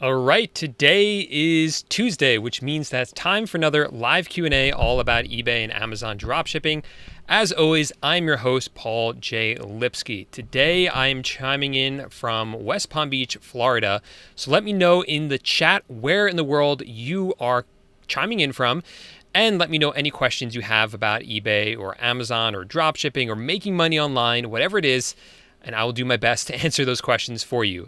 All right, today is Tuesday, which means that it's time for another live Q&A all about eBay and Amazon dropshipping. As always, I'm your host, Paul J Lipsky. Today, I'm chiming in from West Palm Beach, Florida. So let me know in the chat where in the world you are chiming in from, and let me know any questions you have about eBay or Amazon or dropshipping or making money online, whatever it is, and I will do my best to answer those questions for you.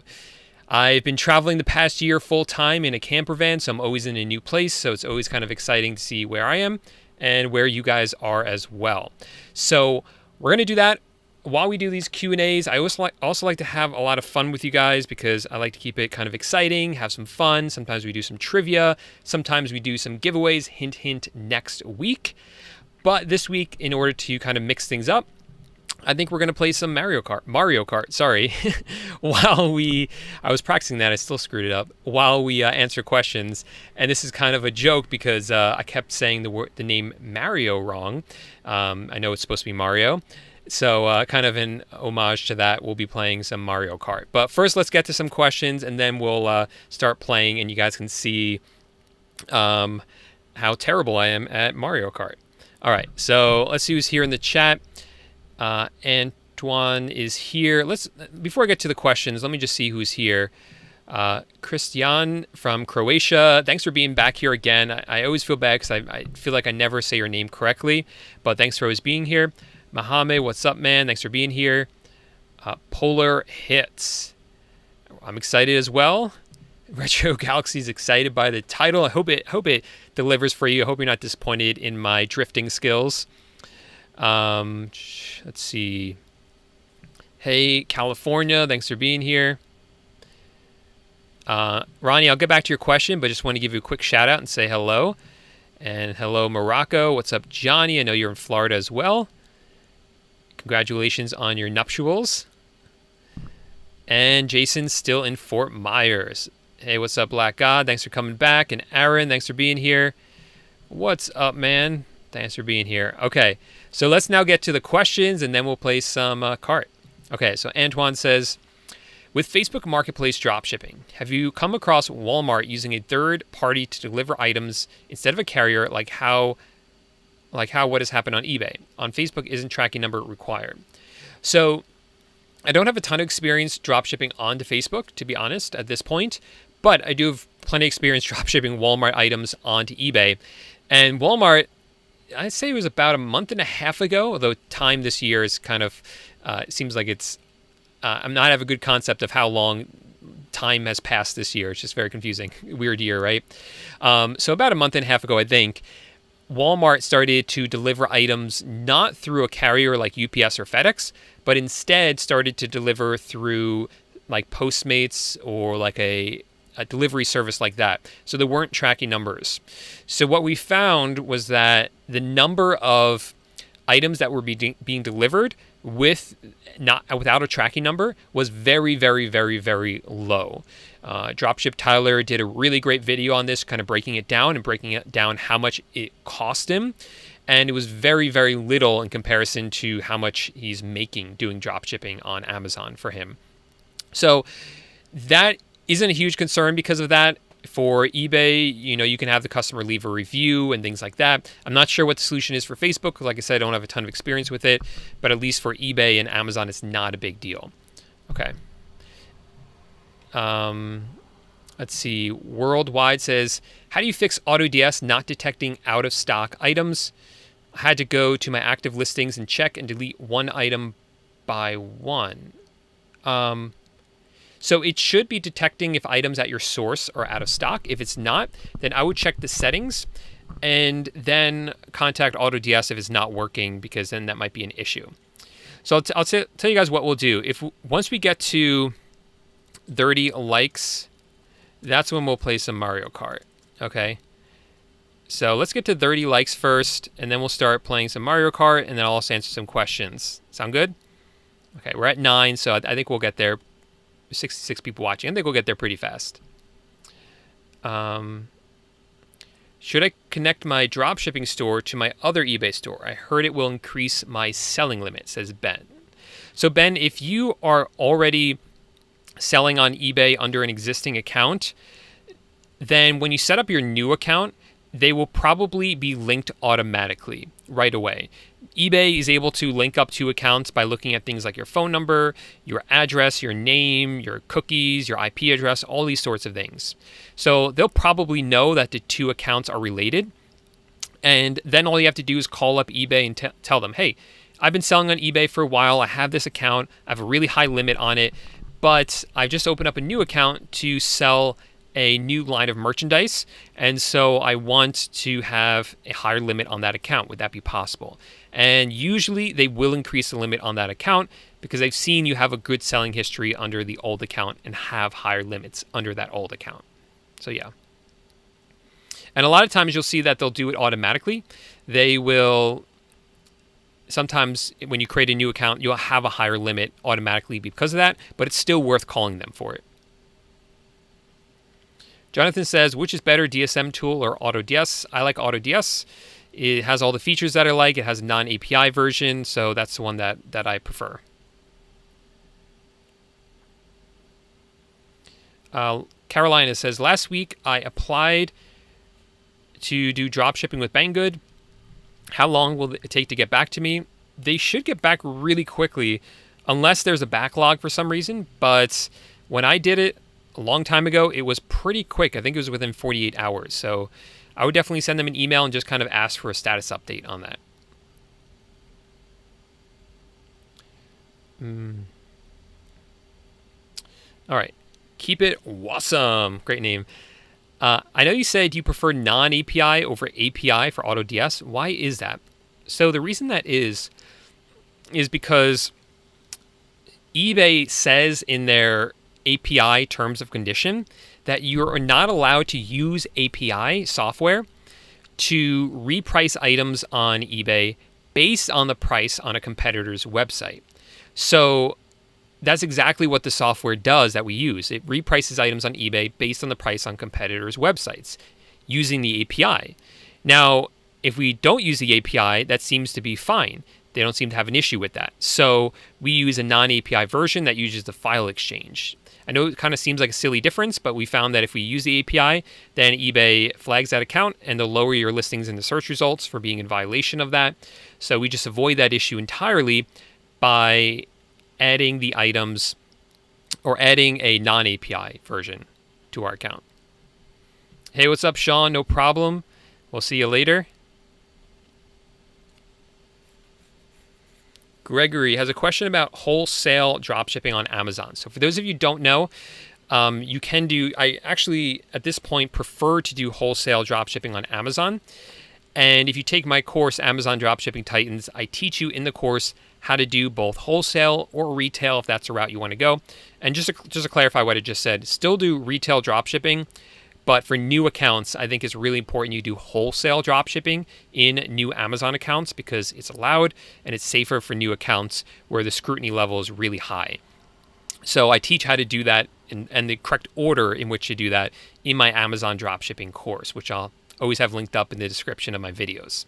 I've been traveling the past year full time in a camper van, so I'm always in a new place. So it's always kind of exciting to see where I am and where you guys are as well. So we're going to do that while we do these Q&As. I also like to have a lot of fun with you guys because I like to keep it kind of exciting, have some fun. Sometimes we do some trivia. Sometimes we do some giveaways. Hint, hint, next week. But this week, in order to kind of mix things up, I think we're going to play some Mario Kart, sorry. I was practicing that, I still screwed it up, while we answer questions. And this is kind of a joke because I kept saying the name Mario wrong. I know it's supposed to be Mario. So kind of in homage to that, we'll be playing some Mario Kart. But first, let's get to some questions, and then we'll start playing, and you guys can see how terrible I am at Mario Kart. All right, so let's see who's here in the chat. Antoine is here. Before I get to the questions, let me just see who's here. Christian from Croatia. Thanks for being back here again. I always feel bad because I feel like I never say your name correctly, but thanks for always being here. Mohammed, what's up, man? Thanks for being here. Polar Hits. I'm excited as well. Retro Galaxy's excited by the title. I hope it delivers for you. I hope you're not disappointed in my drifting skills. Let's see. Hey, California, thanks for being here. Ronnie, I'll get back to your question, but just want to give you a quick shout out and say hello. And hello, Morocco. What's up, Johnny? I know you're in Florida as well. Congratulations on your nuptials. And Jason's still in Fort Myers. Hey, what's up, Black God? Thanks for coming back. And Aaron, thanks for being here. What's up, man? Thanks for being here. Okay, so let's now get to the questions, and then we'll play some cart. Okay, so Antoine says, with Facebook Marketplace dropshipping, have you come across Walmart using a third party to deliver items instead of a carrier, like how what has happened on eBay? On Facebook, isn't tracking number required? So I don't have a ton of experience dropshipping onto Facebook, to be honest, at this point, but I do have plenty of experience dropshipping Walmart items onto eBay. And Walmart, I'd say it was about a month and a half ago, although time this year is kind of, it seems like it's, I'm not have a good concept of how long time has passed this year. It's just very confusing. Weird year, right? So about a month and a half ago, I think, Walmart started to deliver items not through a carrier like UPS or FedEx, but instead started to deliver through like Postmates or like a delivery service like that. So there weren't tracking numbers. So what we found was that the number of items that were being delivered without a tracking number was very, very, very, very low. Dropship Tyler did a really great video on this, kind of breaking it down how much it cost him. And it was very, very little in comparison to how much he's making doing dropshipping on Amazon for him. So that isn't a huge concern because of that. For eBay, you can have the customer leave a review and things like that. I'm not sure what the solution is for Facebook, because like I said, I don't have a ton of experience with it, but at least for eBay and Amazon, it's not a big deal. Okay. Let's see. Worldwide says, how do you fix Autods not detecting out of stock items? I had to go to my active listings and check and delete one item by one. So it should be detecting if items at your source are out of stock. If it's not, then I would check the settings and then contact Autods if it's not working, because then that might be an issue. So I'll tell you guys what we'll do. Once we get to 30 likes, that's when we'll play some Mario Kart. Okay. So let's get to 30 likes first, and then we'll start playing some Mario Kart, and then I'll also answer some questions. Sound good? Okay, we're at 9, so I think we'll get there. 66 people watching. I think we'll get there pretty fast. Should I connect my dropshipping store to my other eBay store? I heard it will increase my selling limit, says Ben. So Ben, if you are already selling on eBay under an existing account, then when you set up your new account, they will probably be linked automatically right away. eBay is able to link up two accounts by looking at things like your phone number, your address, your name, your cookies, your IP address, all these sorts of things. So they'll probably know that the two accounts are related. And then all you have to do is call up eBay and tell them, hey, I've been selling on eBay for a while. I have this account. I have a really high limit on it, but I've just opened up a new account to sell a new line of merchandise, and so I want to have a higher limit on that account. Would that be possible? And usually they will increase the limit on that account because they've seen you have a good selling history under the old account and have higher limits under that old account. So yeah. And a lot of times you'll see that they'll do it automatically. They will, sometimes when you create a new account, you'll have a higher limit automatically because of that, but it's still worth calling them for it. Jonathan says, which is better, DSM tool or Autods? I like Autods. It has all the features that I like. It has a non-API version, so that's the one that I prefer. Carolina says, last week I applied to do dropshipping with Banggood. How long will it take to get back to me? They should get back really quickly unless there's a backlog for some reason, but when I did it a long time ago, it was pretty quick. I think it was within 48 hours. So I would definitely send them an email and just kind of ask for a status update on that. All right. Keep it awesome. Great name. I know you said you prefer non-API over API for Autods. Why is that? So the reason that is because eBay says in their API terms of condition that you are not allowed to use API software to reprice items on eBay based on the price on a competitor's website. So that's exactly what the software does that we use. It reprices items on eBay based on the price on competitors' websites using the API. Now, if we don't use the API, that seems to be fine. They don't seem to have an issue with that. So we use a non-API version that uses the file exchange. I know it kind of seems like a silly difference, but we found that if we use the API, then eBay flags that account and they'll lower your listings in the search results for being in violation of that. So we just avoid that issue entirely by adding the items or adding a non-API version to our account. Hey, what's up, Sean? No problem. We'll see you later. Gregory has a question about wholesale dropshipping on Amazon. So for those of you who don't know, you can do, I actually at this point prefer to do wholesale dropshipping on Amazon. And if you take my course, Amazon Dropshipping Titans, I teach you in the course how to do both wholesale or retail if that's a route you want to go. And just to clarify what I just said, still do retail dropshipping, but for new accounts, I think it's really important you do wholesale dropshipping in new Amazon accounts because it's allowed and it's safer for new accounts where the scrutiny level is really high. So I teach how to do that and the correct order in which to do that in my Amazon dropshipping course, which I'll always have linked up in the description of my videos.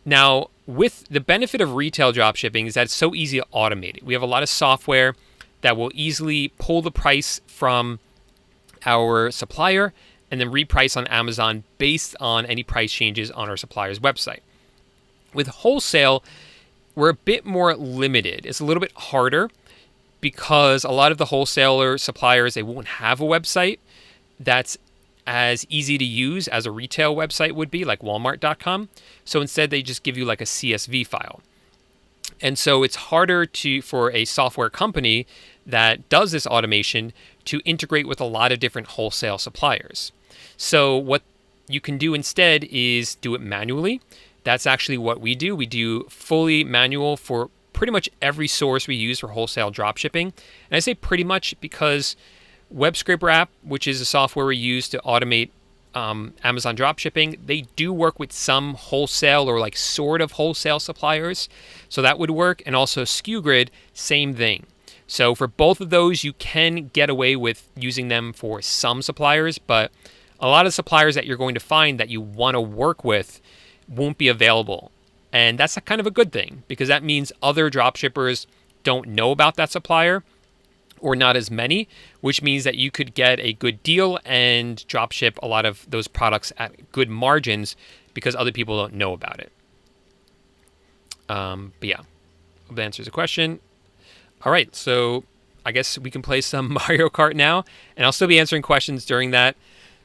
Now, with the benefit of retail dropshipping is that it's so easy to automate it. We have a lot of software that will easily pull the price from our supplier and then reprice on Amazon based on any price changes on our supplier's website. With wholesale, we're a bit more limited. It's a little bit harder because a lot of the wholesaler suppliers, they won't have a website that's as easy to use as a retail website would be, like Walmart.com. So instead, they just give you like a CSV file. And so it's harder for a software company that does this automation to integrate with a lot of different wholesale suppliers. So what you can do instead is do it manually. That's actually what we do. We do fully manual for pretty much every source we use for wholesale dropshipping. And I say pretty much because WebScraper app, which is a software we use to automate Amazon dropshipping, they do work with some wholesale or like sort of wholesale suppliers. So that would work. And also SKUGrid, same thing. So for both of those, you can get away with using them for some suppliers, but a lot of suppliers that you're going to find that you want to work with won't be available. And that's kind of a good thing because that means other dropshippers don't know about that supplier, or not as many, which means that you could get a good deal and dropship a lot of those products at good margins because other people don't know about it. But yeah, hope that answers the question. All right, so I guess we can play some Mario Kart now, and I'll still be answering questions during that.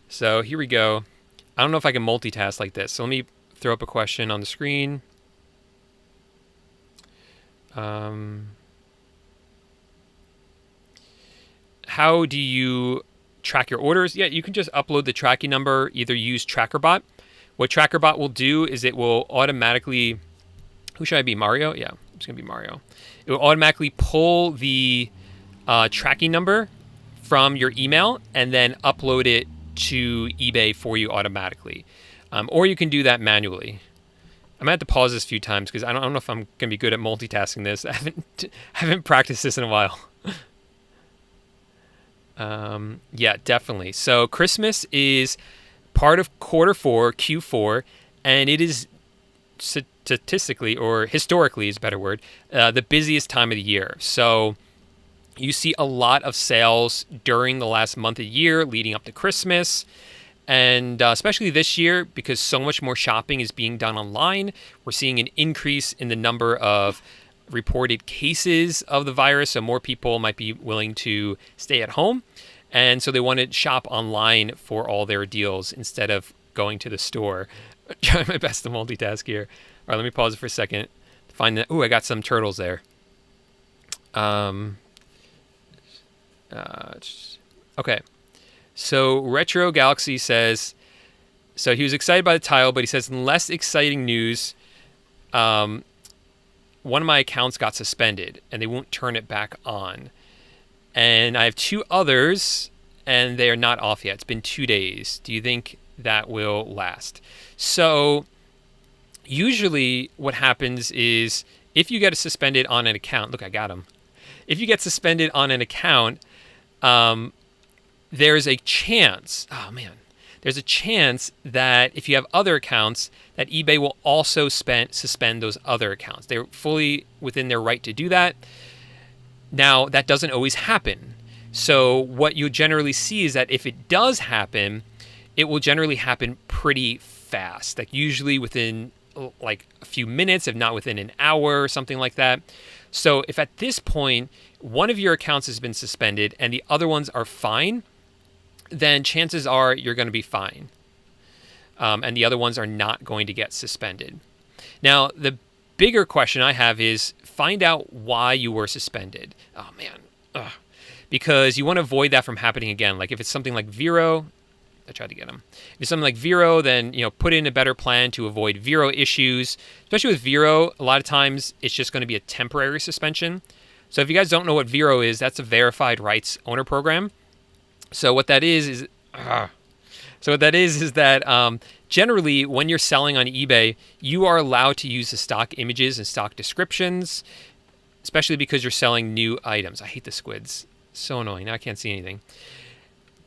So here we go. I don't know if I can multitask like this, so let me throw up a question on the screen. How do you track your orders? Yeah, you can just upload the tracking number, either use TrackerBot. What TrackerBot will do is it will automatically... Who should I be? Mario? Yeah, it's going to be Mario. It will automatically pull the tracking number from your email and then upload it to eBay for you automatically. Or you can do that manually. I'm going to have to pause this a few times because I don't know if I'm going to be good at multitasking this. I haven't practiced this in a while. Yeah, definitely. So Christmas is part of Q4, and it is statistically, or historically is a better word, the busiest time of the year. So you see a lot of sales during the last month of the year leading up to Christmas. And especially this year, because so much more shopping is being done online, we're seeing an increase in the number of reported cases of the virus. So more people might be willing to stay at home. And so they want to shop online for all their deals instead of going to the store. I'm trying my best to multitask here. All right, let me pause it for a second. Find that. Ooh, I got some turtles there. Okay. So Retro Galaxy says, so he was excited by the title, but he says, in less exciting news, one of my accounts got suspended and they won't turn it back on. And I have two others and they are not off yet. It's been 2 days. Do you think that will last? So usually what happens is if you get suspended on an account, look, I got him. If you get suspended on an account, there's a chance, there's a chance that if you have other accounts, that eBay will also suspend those other accounts. They're fully within their right to do that. Now, that doesn't always happen. So what you generally see is that if it does happen, it will generally happen pretty fast, like usually within like a few minutes, if not within an hour or something like that. So if at this point, one of your accounts has been suspended and the other ones are fine, then chances are you're going to be fine. And the other ones are not going to get suspended. Now, the bigger question I have is find out why you were suspended. Oh, man. Ugh. Because you want to avoid that from happening again. Like if it's something like Vero, I tried to get them. If it's something like Vero, then put in a better plan to avoid Vero issues. Especially with Vero, a lot of times it's just going to be a temporary suspension. So if you guys don't know what Vero is, that's a verified rights owner program. So what that is that generally when you're selling on eBay, you are allowed to use the stock images and stock descriptions, especially because you're selling new items. I hate the squids. So annoying. Now I can't see anything.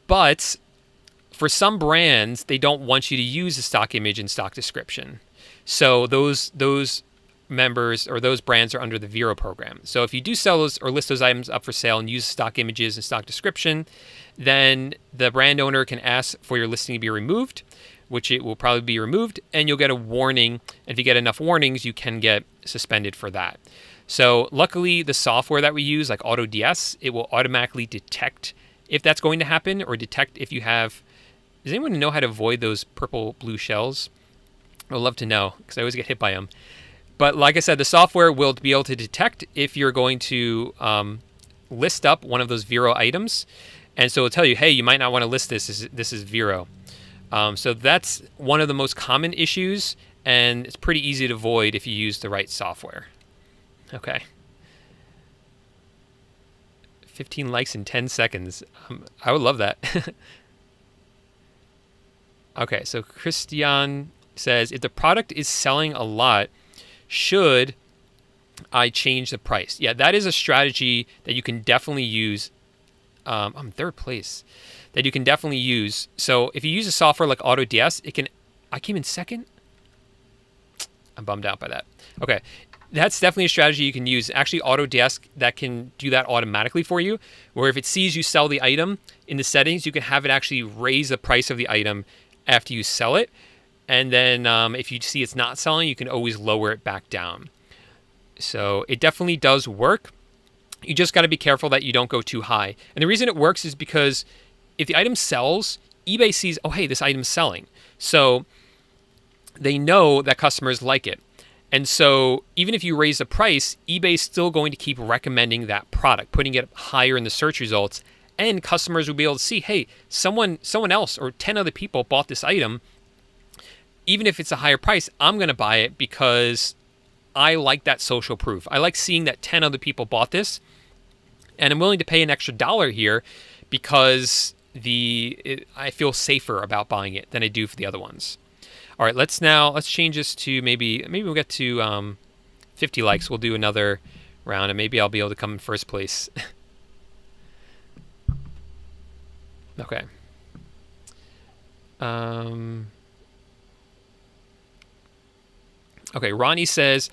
But for some brands, they don't want you to use the stock image and stock description. So those members or those brands are under the Vero program. So if you do sell those or list those items up for sale and use stock images and stock description, then the brand owner can ask for your listing to be removed, which it will probably be removed, and you'll get a warning. And if you get enough warnings, you can get suspended for that. So luckily, the software that we use, like Autods, it will automatically detect if that's going to happen or detect if you have... Does anyone know how to avoid those purple-blue shells? I would love to know because I always get hit by them. But like I said, the software will be able to detect if you're going to list up one of those Vero items. And so it'll tell you, hey, you might not want to list this. This is Vero. So that's one of the most common issues, and it's pretty easy to avoid if you use the right software. Okay. 15 likes in 10 seconds. I would love that. Okay, so Christian says, if the product is selling a lot, should I change the price? Yeah, that is a strategy that you can definitely use. I'm in third place. That you can definitely use. So if you use a software like Autods, it can... I came in second? I'm bummed out by that. Okay. That's definitely a strategy you can use. Actually, Autodesk that can do that automatically for you, where if it sees you sell the item in the settings, you can have it actually raise the price of the item after you sell it. And then if you see it's not selling, you can always lower it back down. So it definitely does work. You just got to be careful that you don't go too high. And the reason it works is because if the item sells, eBay sees, oh, hey, this item's selling. So they know that customers like it. And so even if you raise the price, eBay's still going to keep recommending that product, putting it higher in the search results. And customers will be able to see, hey, someone else or 10 other people bought this item. Even if it's a higher price, I'm going to buy it because I like that social proof. I like seeing that 10 other people bought this. And I'm willing to pay an extra $1 here because I feel safer about buying it than I do for the other ones. All right, let's change this to maybe we'll get to 50 likes. We'll do another round, and maybe I'll be able to come in first place. Okay. Okay, Ronnie says,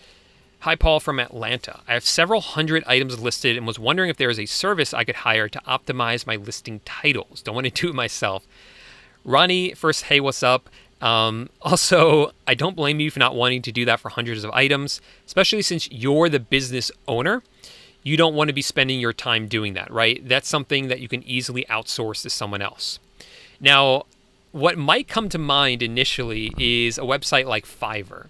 "Hi, Paul from Atlanta. I have several hundred items listed and was wondering if there is a service I could hire to optimize my listing titles. Don't want to do it myself." Ronnie, first, hey, what's up? Also, I don't blame you for not wanting to do that for hundreds of items, especially since you're the business owner. You don't want to be spending your time doing that, right? That's something that you can easily outsource to someone else. Now, what might come to mind initially is a website like Fiverr.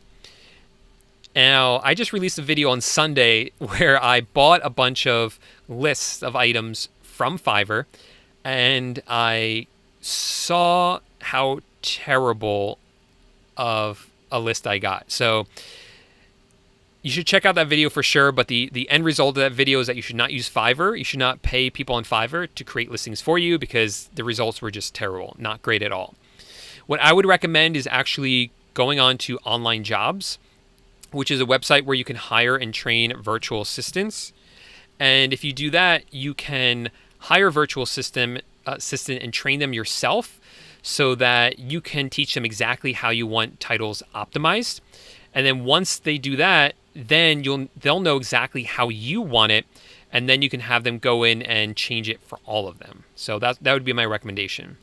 Now, I just released a video on Sunday where I bought a bunch of lists of items from Fiverr, and I saw how terrible of a list I got. So you should check out that video for sure, but the end result of that video is that you should not use Fiverr. You should not pay people on Fiverr to create listings for you because the results were just terrible, not great at all. What I would recommend is actually going on to Online Jobs, which is a website where you can hire and train virtual assistants. And if you do that, you can hire a virtual assistant and train them yourself so that you can teach them exactly how you want titles optimized. And then once they do that, then they'll know exactly how you want it, and then you can have them go in and change it for all of them. So that would be my recommendation.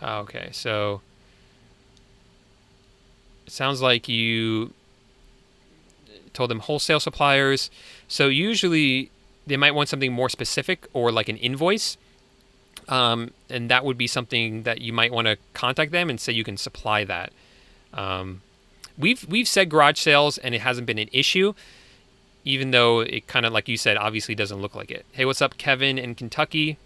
Okay, so it sounds like you told them wholesale suppliers. So usually they might want something more specific or like an invoice. And that would be something that you might want to contact them and say you can supply that. We've said garage sales and it hasn't been an issue, even though it kind of, like you said, obviously doesn't look like it. Hey, what's up, Kevin in Kentucky?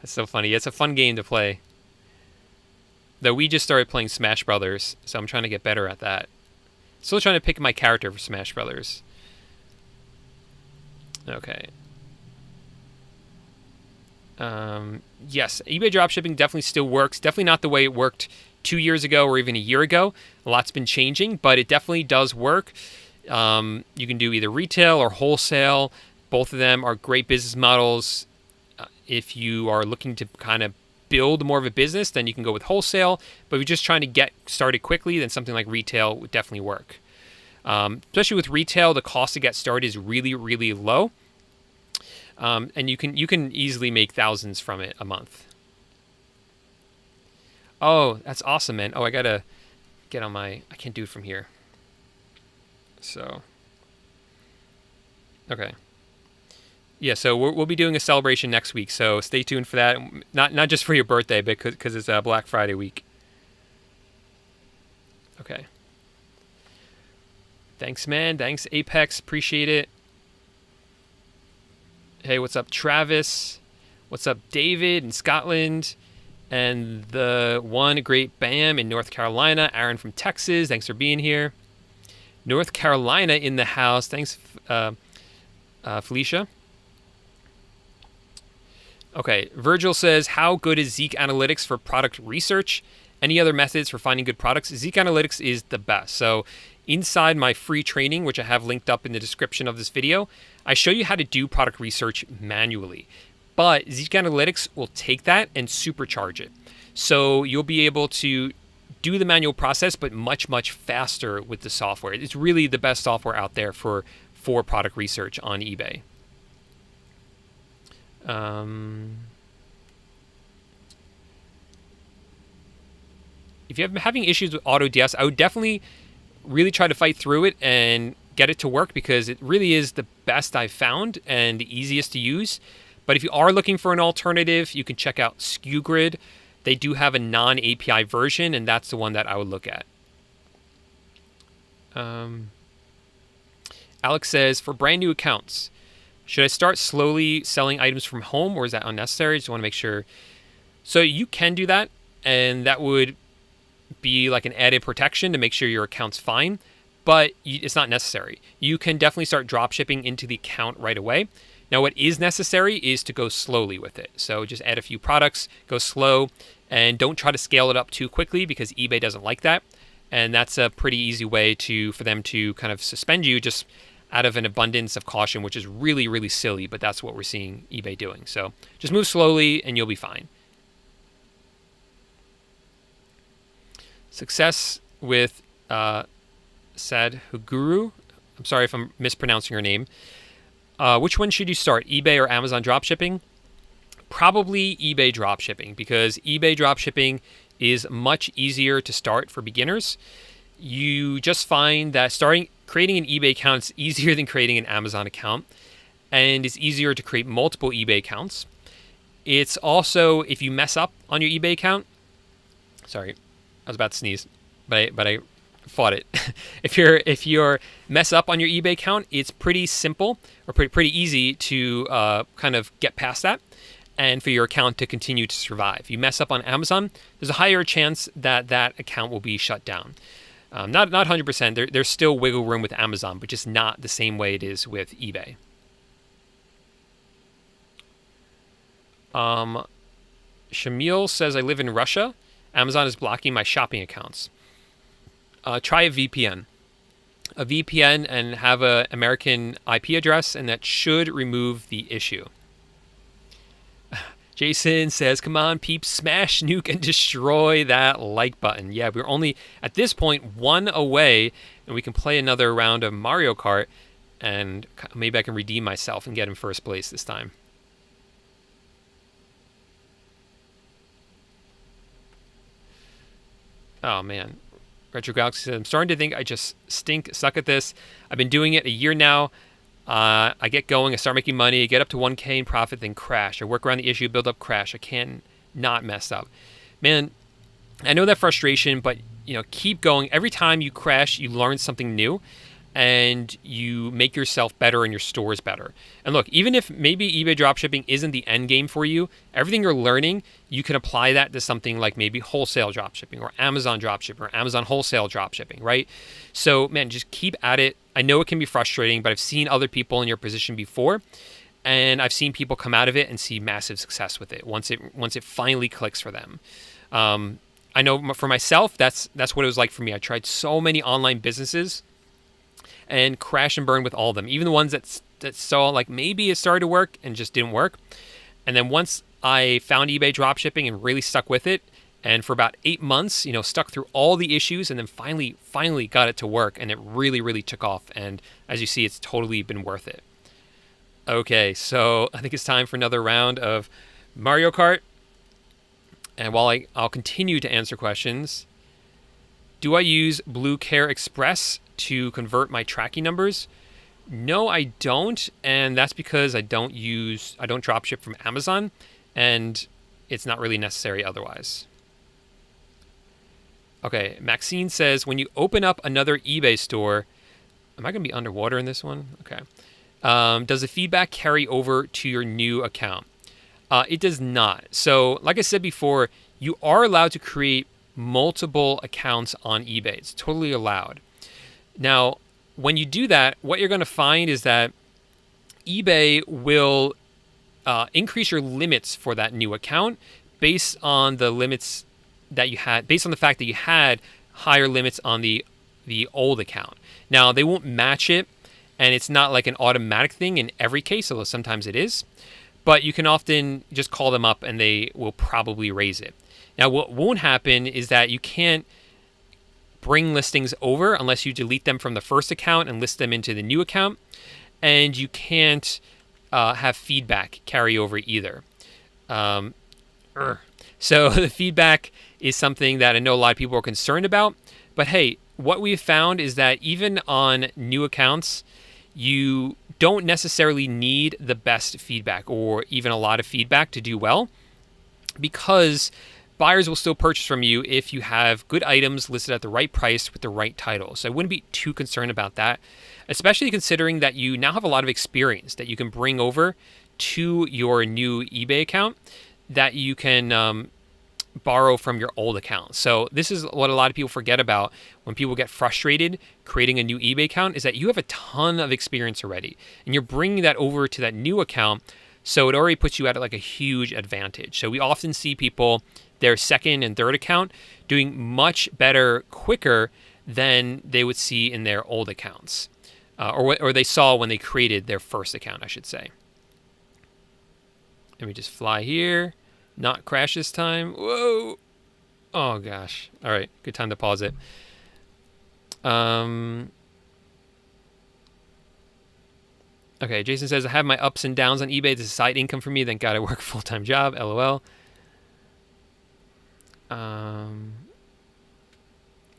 That's so funny. It's a fun game to play. Though we just started playing Smash Brothers, so I'm trying to get better at that. Still trying to pick my character for Smash Brothers. Okay. Yes, eBay dropshipping definitely still works. Definitely not the way it worked 2 years ago or even a year ago. A lot's been changing, but it definitely does work. You can do either retail or wholesale. Both of them are great business models. If you are looking to kind of build more of a business, then you can go with wholesale. But if you're just trying to get started quickly, then something like retail would definitely work. Especially with retail, the cost to get started is really, really low. And you can easily make thousands from it a month. Oh, that's awesome, man. Oh, I gotta get on I can't do it from here. So, okay. Yeah, so we'll be doing a celebration next week, so stay tuned for that. Not just for your birthday, but because it's Black Friday week. Okay. Thanks, man. Thanks, Apex. Appreciate it. Hey, what's up, Travis? What's up, David in Scotland? And the one great Bam in North Carolina. Aaron from Texas. Thanks for being here. North Carolina in the house. Thanks, Felicia. Okay, Virgil says, how good is Zeek Analytics for product research? any other methods for finding good products, Zeek Analytics is the best. So inside my free training, which I have linked up in the description of this video, I show you how to do product research manually. But Zeek Analytics will take that and supercharge it. So you'll be able to do the manual process, but much, much faster with the software. It's really the best software out there for product research on eBay. If you're having issues with AutoDS, I would definitely really try to fight through it and get it to work, because it really is the best I've found and the easiest to use. But if you are looking for an alternative, you can check out SKUGrid. They do have a non-API version, and that's the one that I would look at. Alex says, for brand new accounts, should I start slowly selling items from home, or is that unnecessary? Just want to make sure. So you can do that, and that would be like an added protection to make sure your account's fine, but it's not necessary. You can definitely start drop shipping into the account right away. Now, what is necessary is to go slowly with it. So just add a few products, go slow, and don't try to scale it up too quickly, because eBay doesn't like that. And that's a pretty easy way for them to kind of suspend you, just out of an abundance of caution, which is really, really silly, but that's what we're seeing eBay doing. So just move slowly and you'll be fine. Success with Sadhguru. I'm sorry if I'm mispronouncing your name. Which one should you start, eBay or Amazon dropshipping? Probably eBay dropshipping, because eBay dropshipping is much easier to start for beginners. You just find that creating an eBay account is easier than creating an Amazon account, and it's easier to create multiple eBay accounts. It's also, if you mess up on your eBay account, sorry, I was about to sneeze, but I fought it. If you're mess up on your eBay account, it's pretty simple, or pretty easy to kind of get past that, and for your account to continue to survive. If you mess up on Amazon, there's a higher chance that that account will be shut down. Not 100%. There's still wiggle room with Amazon, but just not the same way it is with eBay. Shamil says, I live in Russia. Amazon is blocking my shopping accounts. Try a VPN. A VPN and have an American IP address, and that should remove the issue. Jason says, come on, peeps, smash, nuke, and destroy that like button. Yeah, we're only, at this point, one away, and we can play another round of Mario Kart, and maybe I can redeem myself and get in first place this time. Oh, man. Retro Galaxy says, I'm starting to think I just suck at this. I've been doing it a year now. I get going, I start making money, get up to 1K in profit, then crash. I work around the issue, build up, crash. I can't not mess up. Man, I know that frustration, but keep going. Every time you crash, you learn something new, and you make yourself better and your stores better. And look, even if maybe eBay dropshipping isn't the end game for you, everything you're learning, you can apply that to something like maybe wholesale dropshipping, or Amazon dropshipping, or Amazon wholesale dropshipping, right? So, man, just keep at it. I know it can be frustrating, but I've seen other people in your position before, and I've seen people come out of it and see massive success with it once it finally clicks for them. I know for myself, that's what it was like for me. I tried so many online businesses and crash and burn with all of them, even the ones that saw like maybe it started to work and just didn't work. And then once I found eBay dropshipping and really stuck with it, and for about 8 months, stuck through all the issues, and then finally got it to work, and it really, really took off. And as you see, it's totally been worth it. Okay, so I think it's time for another round of Mario Kart. And while I'll continue to answer questions, do I use Blue Care Express to convert my tracking numbers? No, I don't, and that's because I don't dropship from Amazon, and it's not really necessary otherwise. Okay, Maxine says, when you open up another eBay store, am I going to be underwater in this one? Okay. Does the feedback carry over to your new account? It does not. So, like I said before, you are allowed to create multiple accounts on eBay. It's totally allowed. Now, when you do that, what you're going to find is that eBay will increase your limits for that new account based on the limits that you had, based on the fact that you had higher limits on the old account. Now, they won't match it, and it's not like an automatic thing in every case, although sometimes it is. But you can often just call them up and they will probably raise it. Now, what won't happen is that you can't bring listings over unless you delete them from the first account and list them into the new account. And you can't have feedback carry over either. So the feedback is something that I know a lot of people are concerned about. But hey, what we've found is that even on new accounts, you don't necessarily need the best feedback or even a lot of feedback to do well, because buyers will still purchase from you if you have good items listed at the right price with the right title. So I wouldn't be too concerned about that, especially considering that you now have a lot of experience that you can bring over to your new eBay account that you can borrow from your old account. So this is what a lot of people forget about when people get frustrated creating a new eBay account, is that you have a ton of experience already and you're bringing that over to that new account. So it already puts you at like a huge advantage. So we often see people, their second and third account, doing much better quicker than they would see in their old accounts, or they saw when they created their first account, I should say. Let me just fly here. Not crash this time. Whoa. Oh, gosh. All right. Good time to pause it. Okay. Jason says, I have my ups and downs on eBay. This is side income for me. Thank God I work a full-time job. LOL.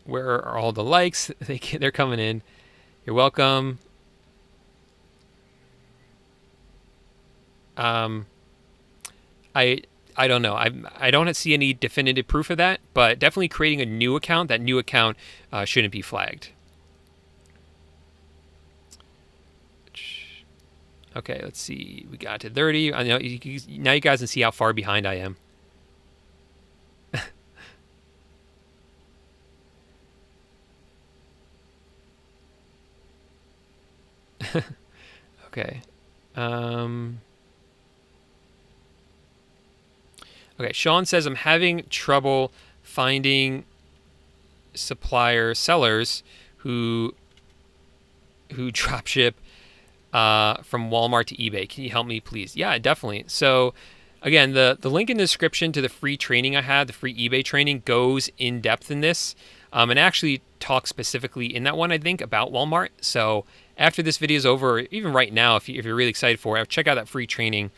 Where are all the likes? They're coming in. You're welcome. I don't know. I don't see any definitive proof of that, but definitely creating a new account, that new account shouldn't be flagged. Okay, let's see. We got to 30. I know now you guys can see how far behind I am. Okay. Okay, Sean says, I'm having trouble finding sellers who dropship from Walmart to eBay. Can you help me, please? Yeah, definitely. So again, the link in the description to the free training I had, the free eBay training, goes in depth in this, and actually talks specifically in that one, I think, about Walmart. So after this video is over, or even right now, if you're really excited for it, check out that free training,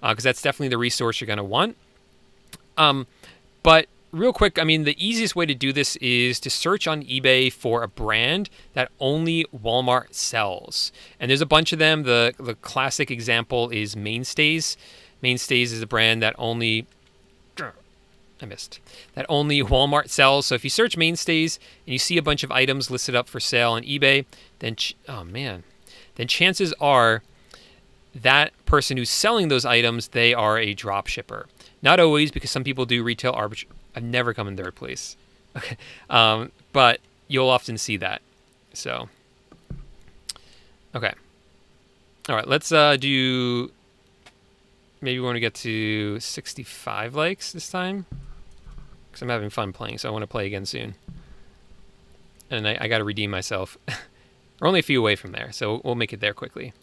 because that's definitely the resource you're going to want. But real quick, I mean, the easiest way to do this is to search on eBay for a brand that only Walmart sells. And there's a bunch of them. The classic example is Mainstays. Mainstays is a brand that only Walmart sells. So if you search Mainstays and you see a bunch of items listed up for sale on eBay, then chances are that person who's selling those items, they are a drop shipper. Not always, because some people do retail arbitrage. I've never come in third place. Okay. But you'll often see that. So, okay. All right, let's do, maybe we want to get to 65 likes this time, because I'm having fun playing, so I want to play again soon. And I got to redeem myself. We're only a few away from there, so we'll make it there quickly.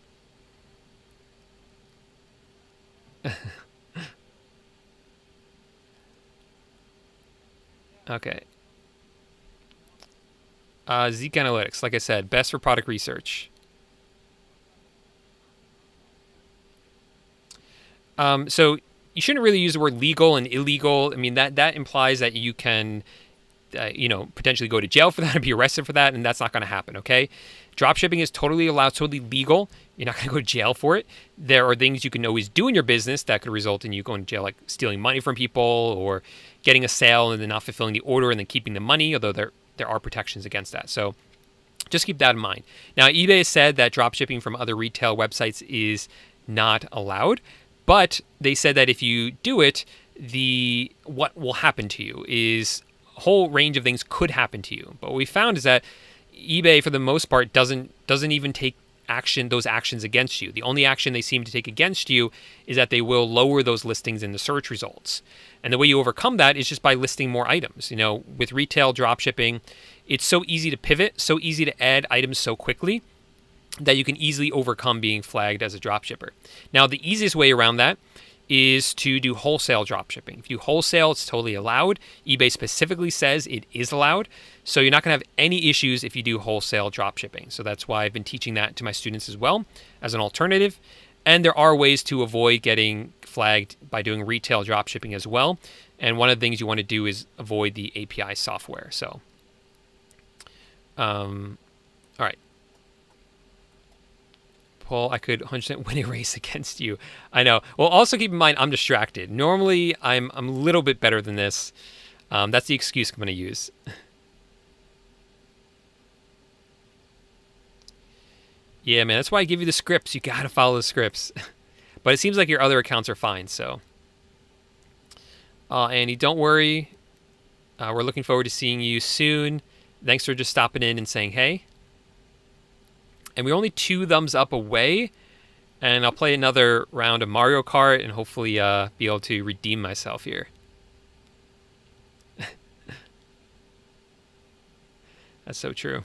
Okay. Zeke Analytics, like I said, best for product research. So you shouldn't really use the word legal and illegal. I mean, that implies that you can, potentially go to jail for that or be arrested for that, and that's not going to happen, okay? Dropshipping is totally allowed, totally legal. You're not going to go to jail for it. There are things you can always do in your business that could result in you going to jail, like stealing money from people or getting a sale and then not fulfilling the order and then keeping the money, although there are protections against that. So just keep that in mind. Now, eBay has said that dropshipping from other retail websites is not allowed, but they said that if you do it, what will happen to you is a whole range of things could happen to you. But what we found is that eBay, for the most part, doesn't even take those actions against you. The only action they seem to take against you is that they will lower those listings in the search results. And the way you overcome that is just by listing more items. With retail dropshipping, it's so easy to pivot, so easy to add items so quickly that you can easily overcome being flagged as a dropshipper. Now, the easiest way around that is to do wholesale dropshipping. If you wholesale, it's totally allowed. eBay specifically says it is allowed. So you're not going to have any issues if you do wholesale dropshipping. So that's why I've been teaching that to my students as well as an alternative. And there are ways to avoid getting flagged by doing retail dropshipping as well. And one of the things you want to do is avoid the API software. So, all right. Paul, I could 100% win a race against you. I know. Well, also keep in mind, I'm distracted. Normally, I'm a little bit better than this. That's the excuse I'm going to use. Yeah, man, that's why I give you the scripts. You got to follow the scripts. But it seems like your other accounts are fine, so. Andy, don't worry. We're looking forward to seeing you soon. Thanks for just stopping in and saying hey. And we're only 2 thumbs up away. And I'll play another round of Mario Kart and hopefully be able to redeem myself here. That's so true.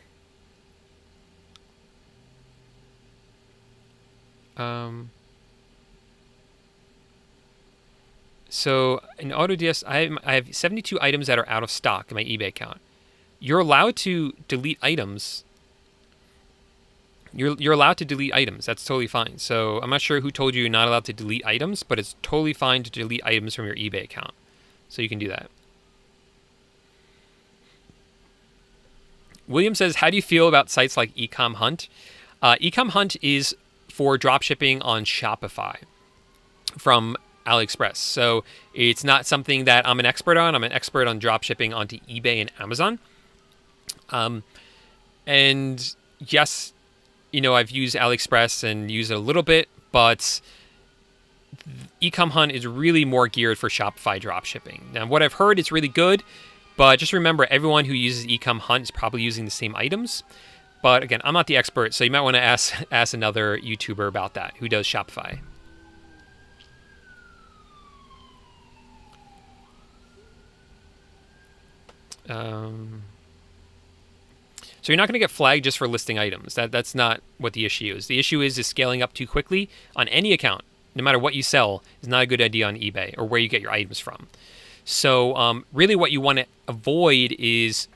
So in AutoDS, I have 72 items that are out of stock in my eBay account. You're allowed to delete items. You're allowed to delete items. That's totally fine. So I'm not sure who told you you're not allowed to delete items, but it's totally fine to delete items from your eBay account. So you can do that. William says, how do you feel about sites like Ecom Hunt? Ecom Hunt is for dropshipping on Shopify from AliExpress. So it's not something that I'm an expert on. I'm an expert on dropshipping onto eBay and Amazon. And yes, I've used AliExpress and used it a little bit, but Ecom Hunt is really more geared for Shopify dropshipping. Now, what I've heard, it's really good, but just remember, everyone who uses Ecom Hunt is probably using the same items. But again, I'm not the expert, so you might want to ask another YouTuber about that who does Shopify. So you're not going to get flagged just for listing items. That's not what the issue is. The issue is scaling up too quickly on any account, no matter what you sell, is not a good idea on eBay or where you get your items from. So really what you want to avoid is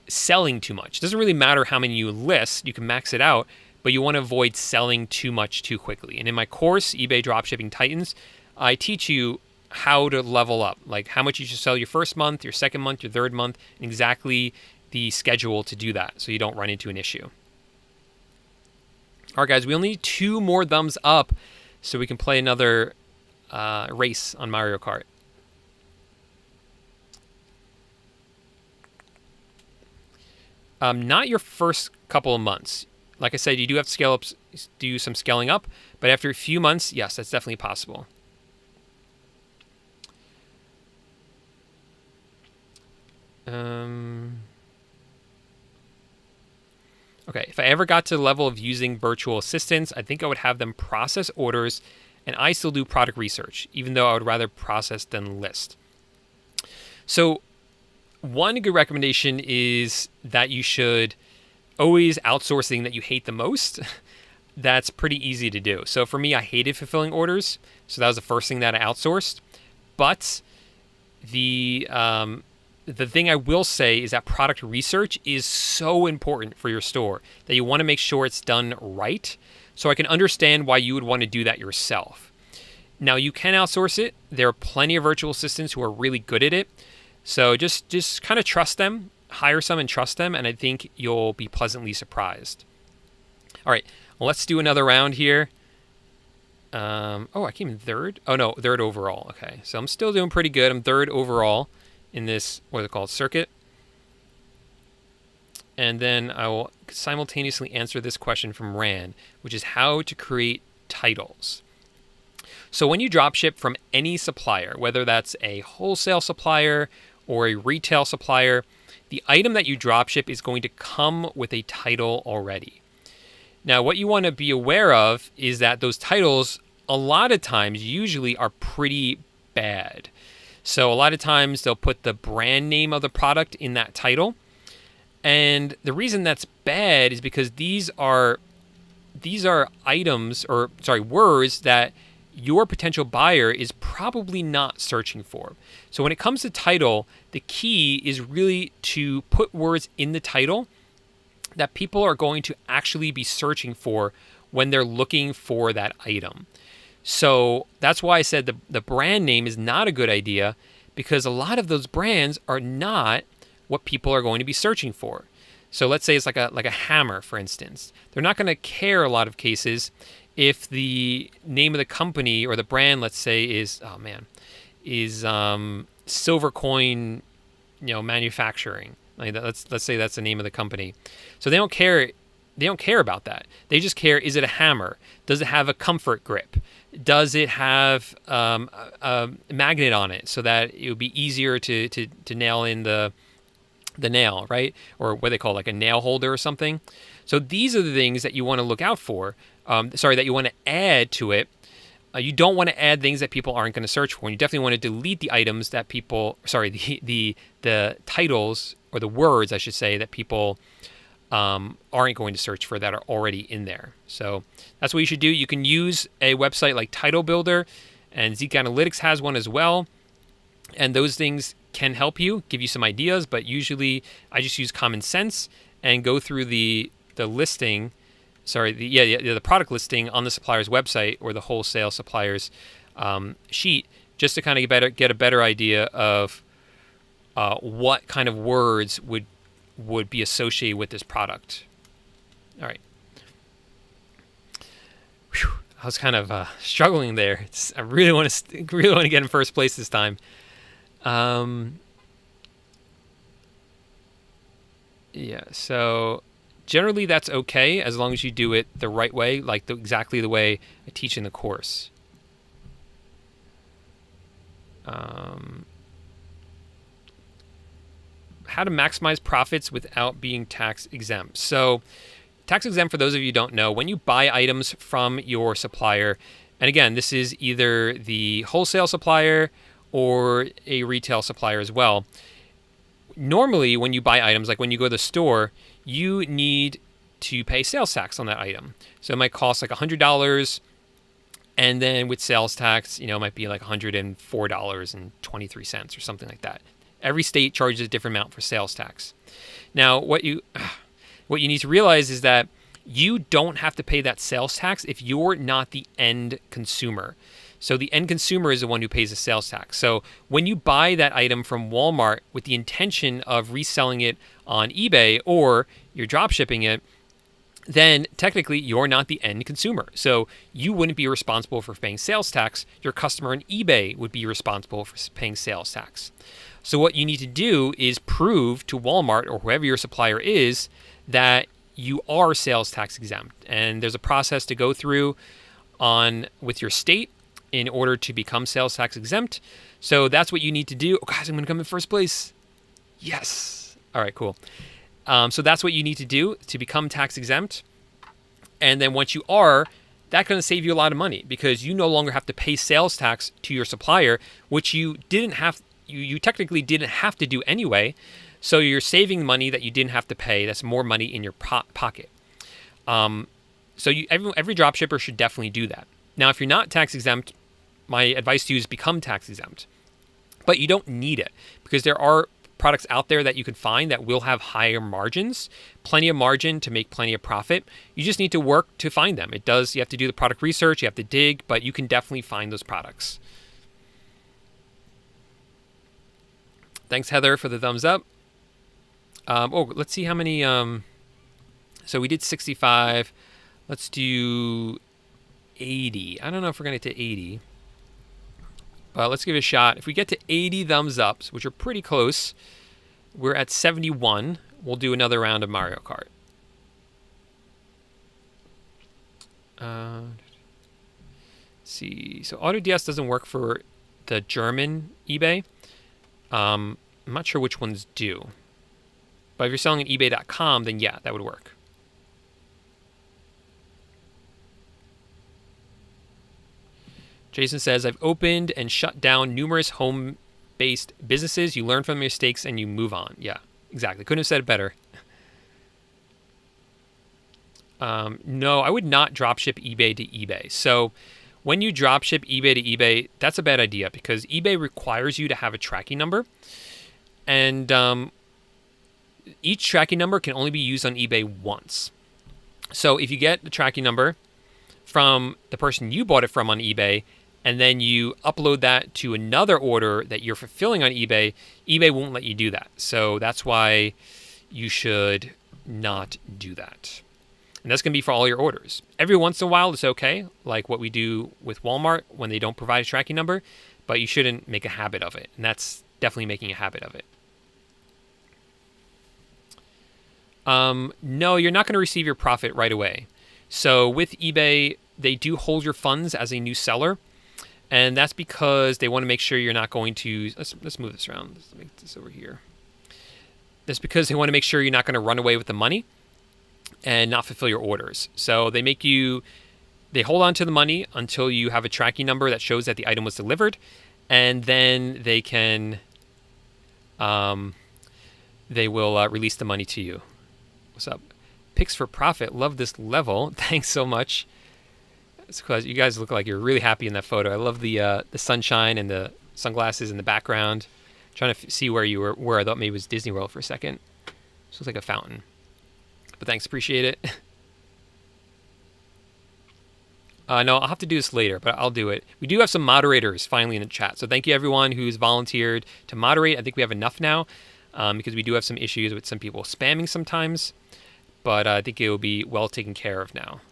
selling too much. It doesn't really matter how many you list. You can max it out, but you want to avoid selling too much too quickly. And in my course, eBay Dropshipping Titans, I teach you how to level up, like how much you should sell your first month, your second month, your third month, and exactly the schedule to do that so you don't run into an issue. All right, guys, we only need 2 more thumbs up so we can play another race on Mario Kart. Not your first couple of months. Like I said, you do have to do some scaling up, but after a few months, yes, that's definitely possible. Okay, if I ever got to the level of using virtual assistants, I think I would have them process orders, and I still do product research, even though I would rather process than list. So one good recommendation is that you should always outsource the thing that you hate the most. That's pretty easy to do. So for me, I hated fulfilling orders, so that was the first thing that I outsourced. But the thing I will say is that product research is so important for your store that you want to make sure it's done right. So I can understand why you would want to do that yourself. Now, you can outsource it. There are plenty of virtual assistants who are really good at it. So just kind of trust them, hire some and trust them, and I think you'll be pleasantly surprised. All right, well, let's do another round here. I came in third. Oh, no, third overall. Okay, so I'm still doing pretty good. I'm third overall in this, what is it called, circuit. And then I will simultaneously answer this question from Rand, which is how to create titles. So when you dropship from any supplier, whether that's a wholesale supplier or a retail supplier, the item that you dropship is going to come with a title already. Now, what you want to be aware of is that those titles, a lot of times, usually are pretty bad. So a lot of times they'll put the brand name of the product in that title. And the reason that's bad is because these are items, or sorry, words that your potential buyer is probably not searching for. So when it comes to title, the key is really to put words in the title that people are going to actually be searching for when they're looking for that item. So that's why I said the brand name is not a good idea, because a lot of those brands are not what people are going to be searching for. So let's say it's like a hammer, for instance. They're not going to care a lot of cases if the name of the company or the brand, let's say, is Silver Coin, manufacturing. Like let's say that's the name of the company. So they don't care. They don't care about that. They just care: is it a hammer? Does it have a comfort grip? Does it have a magnet on it so that it would be easier to nail in the nail, right? Or what they call like a nail holder or something. So these are the things that you want to look out for. That you want to add to it. You don't want to add things that people aren't going to search for. And you definitely want to delete the items that people, the titles, or the words, I should say, that people aren't going to search for, that are already in there. So that's what you should do. You can use a website like Title Builder, and Zeek Analytics has one as well. And those things can help you, give you some ideas, but usually I just use common sense and go through the listing, the product listing on the supplier's website or the wholesale supplier's sheet, just to kind of get a better idea of what kind of words would be associated with this product. All right. Whew. I was kind of struggling there. I really want to get in first place this time. So generally that's okay as long as you do it the right way, like exactly the way I teach in the course. How to maximize profits without being tax exempt. So tax exempt, for those of you who don't know, when you buy items from your supplier, and again, this is either the wholesale supplier or a retail supplier as well. Normally, when you buy items, like when you go to the store, you need to pay sales tax on that item. So it might cost like $100, and then with sales tax, it might be like $104.23 or something like that. Every state charges a different amount for sales tax. Now, what you need to realize is that you don't have to pay that sales tax if you're not the end consumer. So the end consumer is the one who pays the sales tax. So when you buy that item from Walmart with the intention of reselling it on eBay, or you're drop shipping it, then technically you're not the end consumer. So you wouldn't be responsible for paying sales tax. Your customer on eBay would be responsible for paying sales tax. So what you need to do is prove to Walmart or whoever your supplier is that you are sales tax exempt. And there's a process to go through with your state in order to become sales tax exempt. So that's what you need to do. Oh, guys, I'm going to come in first place. Yes. All right, cool. So that's what you need to do to become tax exempt. And then once you are, that's going to save you a lot of money, because you no longer have to pay sales tax to your supplier, which you technically didn't have to do anyway. So you're saving money that you didn't have to pay. That's more money in your pocket. So every dropshipper should definitely do that. Now, if you're not tax exempt, my advice to you is become tax exempt. But you don't need it, because there are products out there that you can find that will have higher margins, plenty of margin to make plenty of profit. You just need to work to find them. You have to do the product research, you have to dig, but you can definitely find those products. Thanks, Heather, for the thumbs up. Let's see how many. So we did 65. Let's do 80. I don't know if we're going to get to 80. But let's give it a shot. If we get to 80 thumbs ups, which are pretty close, we're at 71. We'll do another round of Mario Kart. Let's see. So AutoDS doesn't work for the German eBay. I'm not sure which ones do. But if you're selling at ebay.com, then yeah, that would work. Jason says, I've opened and shut down numerous home-based businesses. You learn from your mistakes and you move on. Yeah, exactly. Couldn't have said it better. No, I would not dropship eBay to eBay. So when you dropship eBay to eBay, that's a bad idea because eBay requires you to have a tracking number. And each tracking number can only be used on eBay once. So if you get the tracking number from the person you bought it from on eBay, and then you upload that to another order that you're fulfilling on eBay, eBay won't let you do that. So that's why you should not do that. And that's going to be for all your orders. Every once in a while, it's okay, like what we do with Walmart when they don't provide a tracking number, but you shouldn't make a habit of it. And that's definitely making a habit of it. No, you're not going to receive your profit right away. So with eBay, they do hold your funds as a new seller. And that's because they want to make sure you're not going to... Let's move this around. Let's make this over here. That's because they want to make sure you're not going to run away with the money and not fulfill your orders. So they hold on to the money until you have a tracking number that shows that the item was delivered. And then they will release the money to you. What's up? Picks for profit. Love this level. Thanks so much. It's because you guys look like you're really happy in that photo. I love the sunshine and the sunglasses in the background. Trying to see where you were. I thought maybe it was Disney World for a second. This looks like a fountain. But thanks, appreciate it. No, I'll have to do this later, but I'll do it. We do have some moderators finally in the chat. So thank you everyone who's volunteered to moderate. I think we have enough now because we do have some issues with some people spamming sometimes. But I think it will be well taken care of now.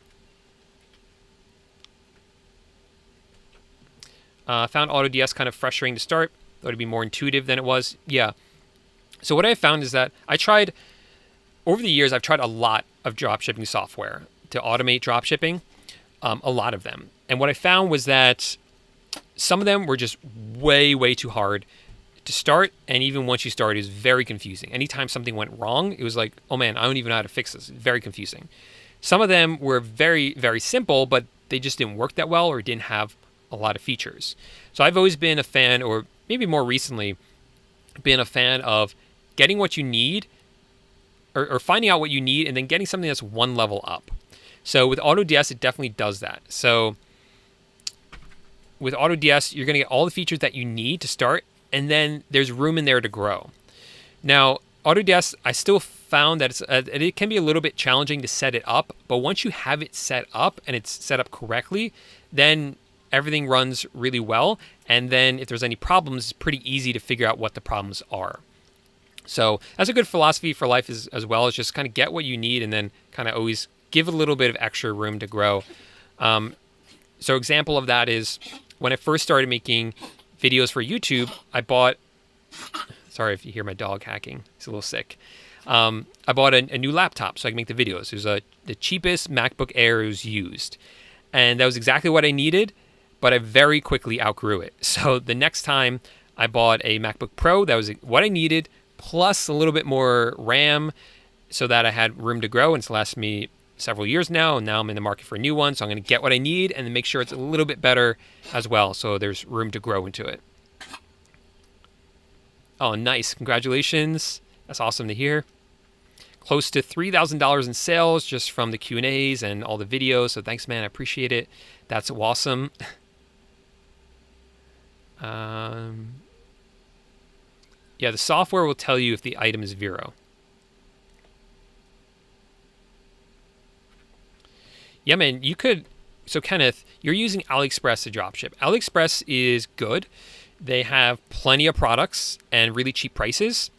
Found AutoDS kind of frustrating to start. Thought it'd be more intuitive than it was. Yeah. So what I found is that over the years, I've tried a lot of dropshipping software to automate dropshipping, a lot of them. And what I found was that some of them were just way, way too hard to start. And even once you start, it was very confusing. Anytime something went wrong, it was like, oh man, I don't even know how to fix this. Very confusing. Some of them were very, very simple, but they just didn't work that well or didn't have a lot of features. So I've always been a fan, or maybe more recently, been a fan of getting what you need or finding out what you need and then getting something that's one level up. So with AutoDS, it definitely does that. So with AutoDS, you're going to get all the features that you need to start, and then there's room in there to grow. Now, AutoDS, I still found that it can be a little bit challenging to set it up, but once you have it set up and it's set up correctly, then everything runs really well. And then if there's any problems, it's pretty easy to figure out what the problems are. So that's a good philosophy for life as well, is just kind of get what you need and then kind of always give a little bit of extra room to grow. So example of that is when I first started making videos for YouTube, I bought, sorry if you hear my dog hacking, he's a little sick. I bought a new laptop so I can make the videos. It was the cheapest MacBook Air was used. And that was exactly what I needed, but I very quickly outgrew it. So the next time I bought a MacBook Pro, that was what I needed, plus a little bit more RAM so that I had room to grow. And it's lasted me several years now, and now I'm in the market for a new one. So I'm going to get what I need and then make sure it's a little bit better as well, so there's room to grow into it. Oh, nice. Congratulations. That's awesome to hear. Close to $3,000 in sales just from the Q&As and all the videos. So thanks, man. I appreciate it. That's awesome. Yeah, the software will tell you if the item is Vero. Yeah, man, you could... So, Kenneth, you're using AliExpress to dropship. AliExpress is good. They have plenty of products and really cheap prices,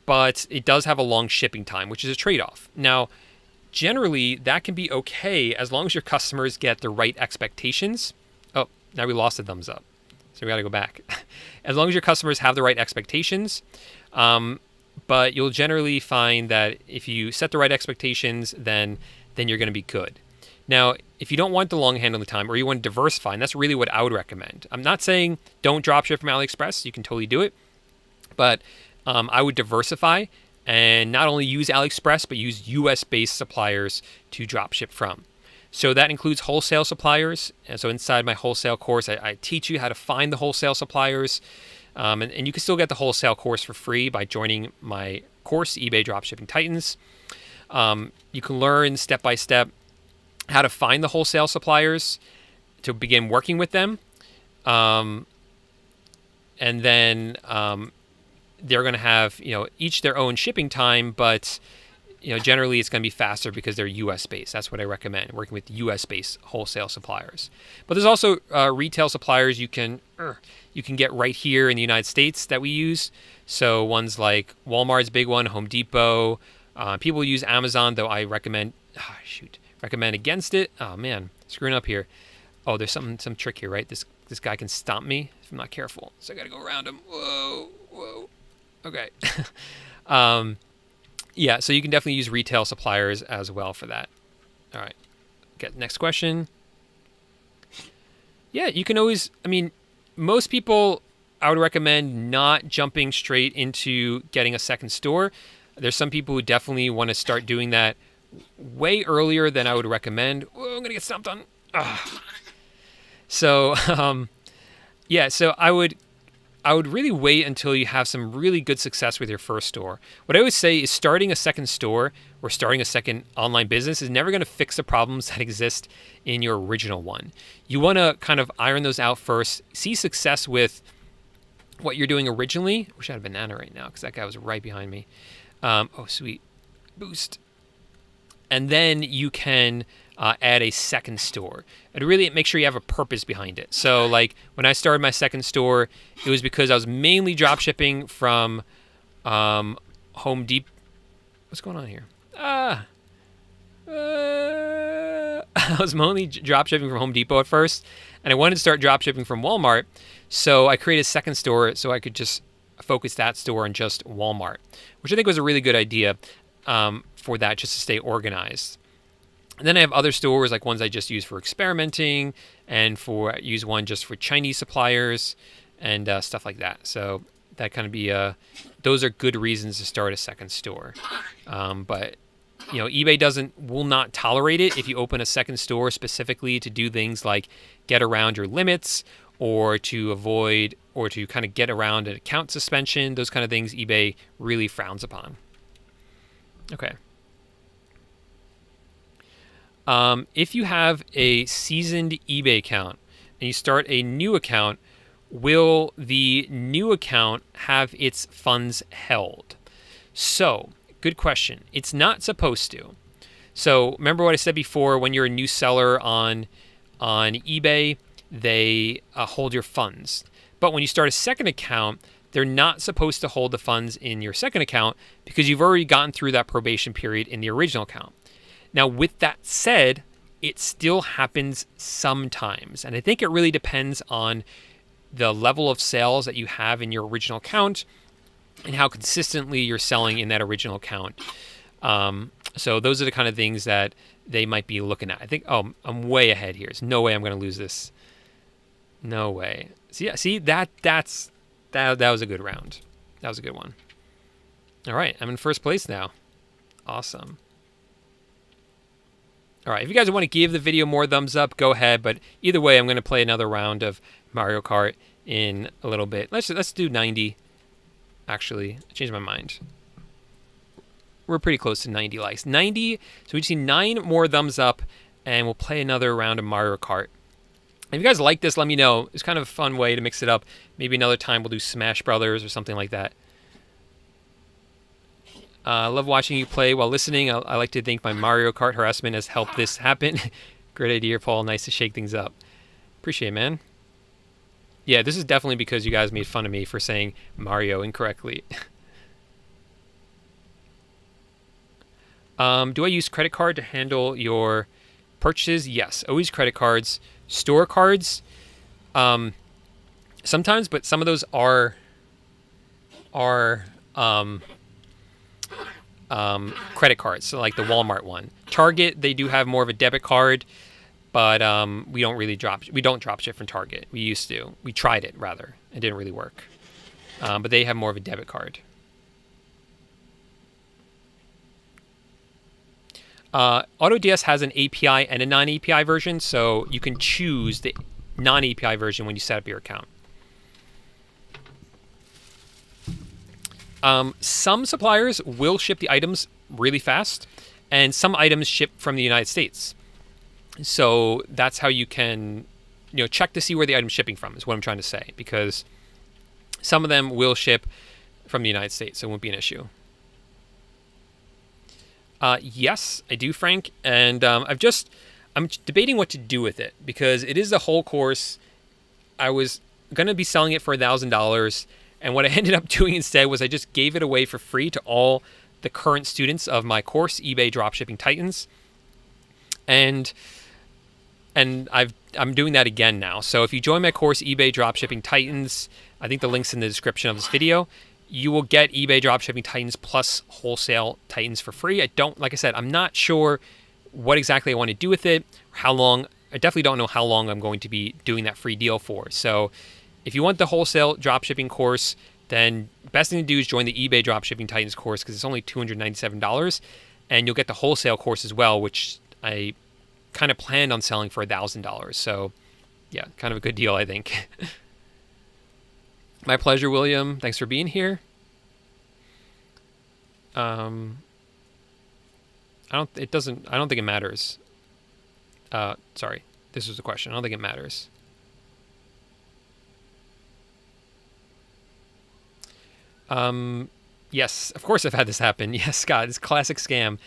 but it does have a long shipping time, which is a trade-off. Now, generally, that can be okay as long as your customers get the right expectations. Oh, now we lost a thumbs up. So we got to go back. As long as your customers have the right expectations, but you'll generally find that if you set the right expectations, then you're going to be good. Now, if you don't want the long handling time or you want to diversify, and that's really what I would recommend. I'm not saying don't dropship from AliExpress. You can totally do it. But I would diversify and not only use AliExpress, but use US-based suppliers to dropship from. So that includes wholesale suppliers. And so inside my wholesale course, I teach you how to find the wholesale suppliers. And you can still get the wholesale course for free by joining my course, eBay Dropshipping Titans. You can learn step by step how to find the wholesale suppliers to begin working with them. And then they're going to have, each their own shipping time, but generally it's going to be faster because they're U.S. based. That's what I recommend, working with U.S. based wholesale suppliers. But there's also retail suppliers you can get right here in the United States that we use. So ones like Walmart's big one, Home Depot. People use Amazon, though I recommend against it. Oh man, screwing up here. Oh, there's some trick here, right? This guy can stomp me if I'm not careful. So I got to go around him. Whoa. Okay. Yeah, so you can definitely use retail suppliers as well for that. All right. Okay, next question. Yeah, you can always, most people, I would recommend not jumping straight into getting a second store. There's some people who definitely want to start doing that way earlier than I would recommend. Whoa, I'm going to get stomped on. Ugh. So, so I would really wait until you have some really good success with your first store. What I always say is starting a second store or starting a second online business is never going to fix the problems that exist in your original one. You want to kind of iron those out first, see success with what you're doing originally. I wish I had a banana right now because that guy was right behind me. Oh, sweet. Boost. And then you can add a second store. And really make sure you have a purpose behind it. So like when I started my second store, it was because I was mainly drop shipping from Home Depot. What's going on here? I was mainly drop shipping from Home Depot at first, and I wanted to start drop shipping from Walmart. So I created a second store so I could just focus that store on just Walmart, which I think was a really good idea for that, just to stay organized. And then I have other stores, like ones I just use for experimenting, and use one just for Chinese suppliers and stuff like that. So that kind of be those are good reasons to start a second store. But eBay will not tolerate it if you open a second store specifically to do things like get around your limits or to avoid or to kind of get around an account suspension. Those kind of things eBay really frowns upon. Okay. If you have a seasoned eBay account and you start a new account, will the new account have its funds held? So, good question. It's not supposed to. So, remember what I said before, when you're a new seller on eBay, they hold your funds. But when you start a second account, they're not supposed to hold the funds in your second account because you've already gotten through that probation period in the original account. Now, with that said, it still happens sometimes. And I think it really depends on the level of sales that you have in your original account and how consistently you're selling in that original account. So those are the kind of things that they might be looking at. I think, I'm way ahead here. There's no way I'm going to lose this. No way. See, that was a good round. That was a good one. All right, I'm in first place now. Awesome. All right, if you guys want to give the video more thumbs up, go ahead. But either way, I'm going to play another round of Mario Kart in a little bit. Let's do 90. Actually, I changed my mind. We're pretty close to 90 likes. 90, so we just need 9 more thumbs up, and we'll play another round of Mario Kart. If you guys like this, let me know. It's kind of a fun way to mix it up. Maybe another time we'll do Smash Brothers or something like that. I love watching you play while listening. I like to think my Mario Kart harassment has helped this happen. Great idea, Paul. Nice to shake things up. Appreciate it, man. Yeah, this is definitely because you guys made fun of me for saying Mario incorrectly. Do I use credit card to handle your purchases? Yes, always credit cards. Store cards, sometimes, but some of those are credit cards. So like the Walmart one. Target, they do have more of a debit card, but we don't drop ship from Target. We used to. We tried it rather. It didn't really work. But they have more of a debit card. AutoDS has an API and a non-API version, so you can choose the non-API version when you set up your account. Some suppliers will ship the items really fast, and some items ship from the United States. So that's how you can, check to see where the item's shipping from, is what I'm trying to say, because some of them will ship from the United States, so it won't be an issue. Yes, I do, Frank, and I'm debating what to do with it, because it is a whole course. I was going to be selling it for $1,000, and what I ended up doing instead was I just gave it away for free to all the current students of my course, eBay Dropshipping Titans, and I'm doing that again now. So if you join my course, eBay Dropshipping Titans, I think the link's in the description of this video, you will get eBay Dropshipping Titans plus Wholesale Titans for free. Like I said, I'm not sure what exactly I want to do with it, how long. I definitely don't know how long I'm going to be doing that free deal for. So if you want the Wholesale Dropshipping course, then best thing to do is join the eBay Dropshipping Titans course, because it's only $297, and you'll get the Wholesale course as well, which I kind of planned on selling for $1,000. So yeah, kind of a good deal, I think. My pleasure, William. Thanks for being here. I don't think it matters. Sorry, this was the question. I don't think it matters. Yes, of course I've had this happen. Yes, Scott, it's a classic scam.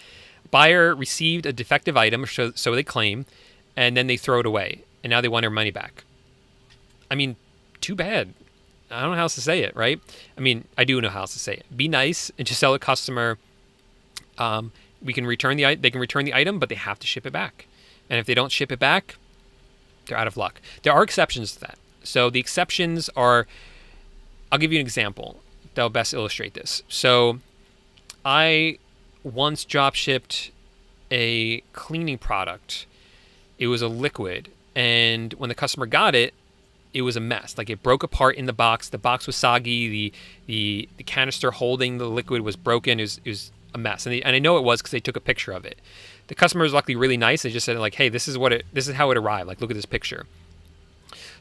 Buyer received a defective item, so they claim, and then they throw it away, and now they want their money back. I mean, too bad. I don't know how else to say it, right? I mean, I do know how else to say it. Be nice and just tell the customer, they can return the item, but they have to ship it back. And if they don't ship it back, they're out of luck. There are exceptions to that. So the exceptions are, I'll give you an example that'll best illustrate this. So I once drop shipped a cleaning product. It was a liquid, and when the customer got it, it was a mess. Like, it broke apart in the box. The box was soggy. The canister holding the liquid was broken. It was a mess, and I know it was because they took a picture of it. The customer was luckily really nice. They just said, like, hey, this is how it arrived. Like, look at this picture.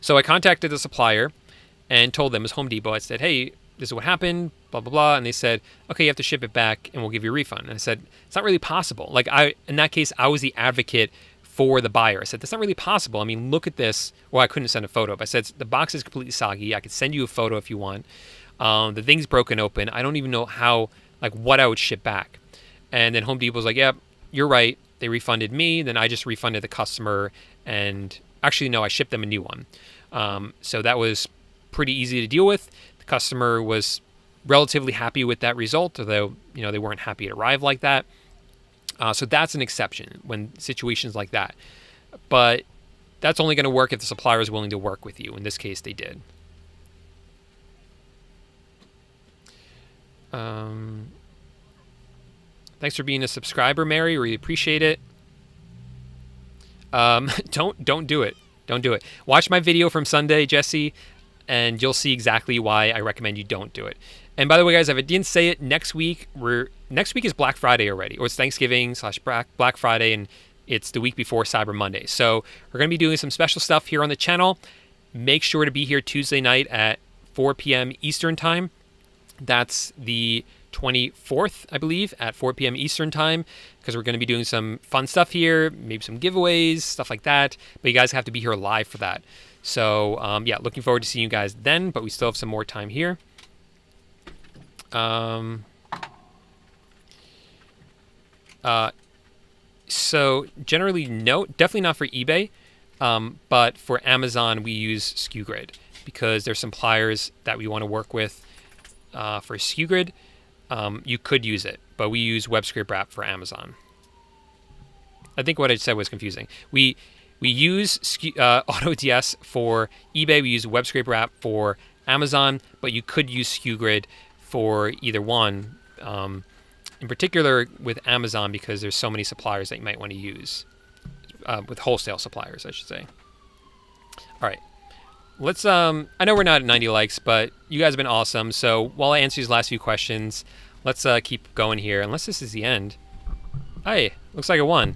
So I contacted the supplier and told them, it was Home Depot. I said, hey, this is what happened, blah, blah, blah. And they said, okay, you have to ship it back and we'll give you a refund. And I said, it's not really possible. Like, in that case, I was the advocate for the buyer. I said, that's not really possible. I mean, look at this. Well, I couldn't send a photo, but I said, the box is completely soggy. I could send you a photo if you want. The thing's broken open. I don't even know what I would ship back. And then Home Depot was like, yeah, you're right. They refunded me. Then I just refunded the customer. And actually, no, I shipped them a new one. So that was pretty easy to deal with. The customer was relatively happy with that result, although, they weren't happy it arrived like that. So that's an exception when situations like that. But that's only going to work if the supplier is willing to work with you. In this case, they did. Thanks for being a subscriber, Mary. Really appreciate it. Don't do it. Don't do it. Watch my video from Sunday, Jesse, and you'll see exactly why I recommend you don't do it. And by the way, guys, if I didn't say it, next week is Black Friday already, or it's Thanksgiving/Black Friday, and it's the week before Cyber Monday. So we're going to be doing some special stuff here on the channel. Make sure to be here Tuesday night at 4 p.m. Eastern Time. That's the 24th, I believe, at 4 p.m. Eastern Time, because we're going to be doing some fun stuff here, maybe some giveaways, stuff like that. But you guys have to be here live for that. So, yeah, looking forward to seeing you guys then, but we still have some more time here. So generally, no, definitely not for eBay, but for Amazon, we use SKUGrid because there's some suppliers that we want to work with for SKUGrid. You could use it, but we use WebScrape Wrap for Amazon. I think what I said was confusing. We use Autods for eBay. We use WebScrape Wrap for Amazon, but you could use SKUGrid for either one. In particular with Amazon, because there's so many suppliers that you might want to use. With wholesale suppliers, I should say. All right. Let's, I know we're not at 90 likes, but you guys have been awesome. So while I answer these last few questions, let's keep going here. Unless this is the end. Hey, Looks like I won.